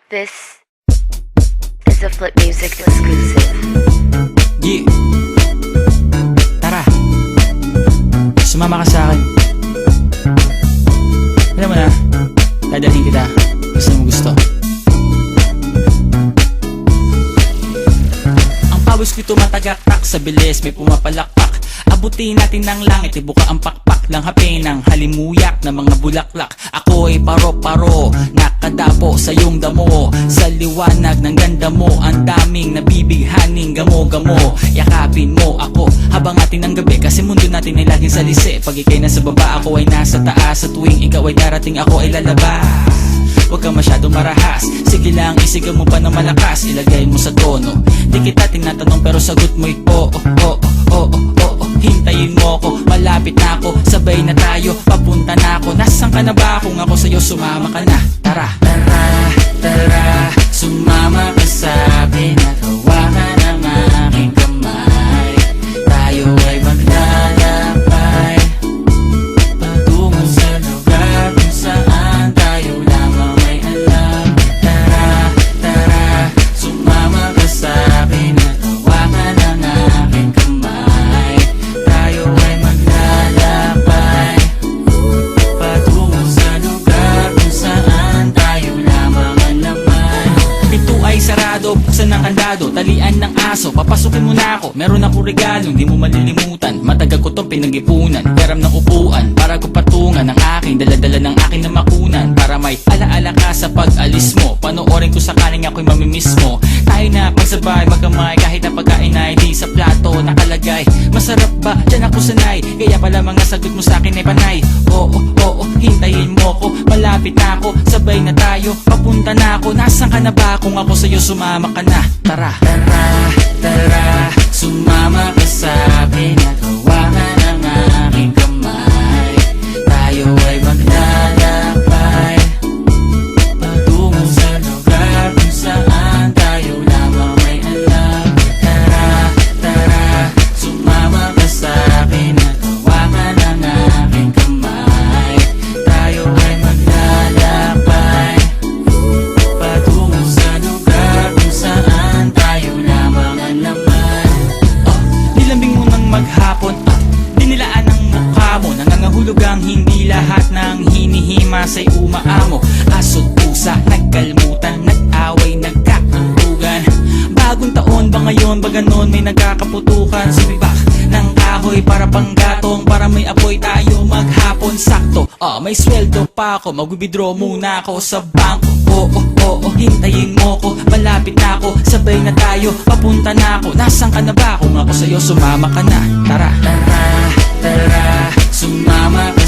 This is a Flip Music exclusive. Yeah. Tara, sumama ka sa akin. Alam mo na, dadalhin kita. Gusto mo gusto. Ang pawis ko'y tumatagaktak sa bilis, may pumapalakpak. Abutin natin ng langit, ibuka ang pakpak lang hapin ng halimuyak na mga bulaklak. Ako ay paro-paro, nakadapo sa iyong damo. Sa liwanag ng ganda mo, ang daming nabibighaning gamo-gamo. Yakapin mo ako habang atin ng gabi, kasi mundo natin ay laging salisi. Pag ikay nasa baba, ako ay nasa taas. Sa tuwing ikaw ay darating, ako ay lalabas. Huwag ka masyadong marahas, sige lang isigaw mo pa ng malakas. Ilagay mo sa tono, di kita tinatanong pero sagot mo'y oo, oo, oo, oo. Hintayin mo ko, malapit na ako, sabay na tayo, papunta na ako. Nasaan ka na ba? Kung ako sa'yo, sumama ka na. Tara, tara, tara, sumama ka sa akin at hawakan ang aking kamay. Tayo ay maglalakbay patungo sa lugar kung saan tayo lamang may alam. Tara, tara, sumama ka sa akin at hawakan ang aking kamay. Tayo ay maglalakbay patungo sa lugar kung saan tayo lamang ang laman. Pinto ay sarado, buksan ng kandado, talian ng aso, papasukin mo na ako. Meron akong regalo, hindi mo malilimutan. Matagal ko tong pinag-ipunan, peram ng upuan para ko patungan ang aking daladala ng aking na makunan. Para may alaala ka sa pag-alis mo, panoorin ko sakaling ako'y mamimiss mo. Tayo na pagsabay, magkamay, kahit na pagkain ay di sa plato nakalagay. Masarap ba? Diyan ako sanay, kaya pala mga sagot mo sa akin ay panay. Oo, oo, hintayin mo ko, malapit na ako, sabay na tayo, papunta na ako. Nasaan ka na ba? Kung ako sa'yo, sumama ka na. Tara, tara, tara, sumama ka sa akin at hawakan ang aking kamay. Tayo ay maglalakbay patungo sa lugar kung saan tayo lamang may alam. Tara, tara, sumama ka sa akin at hawakan ang aking kamay. Tayo ay maglalakbay patungo sa lugar kung saan tayo lamang ang laman. Nilambing mo ng maghapon, dinilaan ang mukha mo. Nangangahulog ang hindi lahat ng hinihima sa'y umaamo. Aso't pusa, nagkalmutan, nag-away, nagkakuntugan. Bagong taon ba ngayon, ba ganon may nagkakaputukan? Sumibak ng kahoy para panggatong, para may apoy tayo maghapon. Sakto, may sweldo pa ako, mag-withdraw muna ako sa bangko. Oo, oo, hintayin mo ko, malapit na ako, sabay na tayo, papunta na ako. Nasaan ka na ba? Kung ako sa'yo, sumama ka na. Tara, tara, tara, sumama ka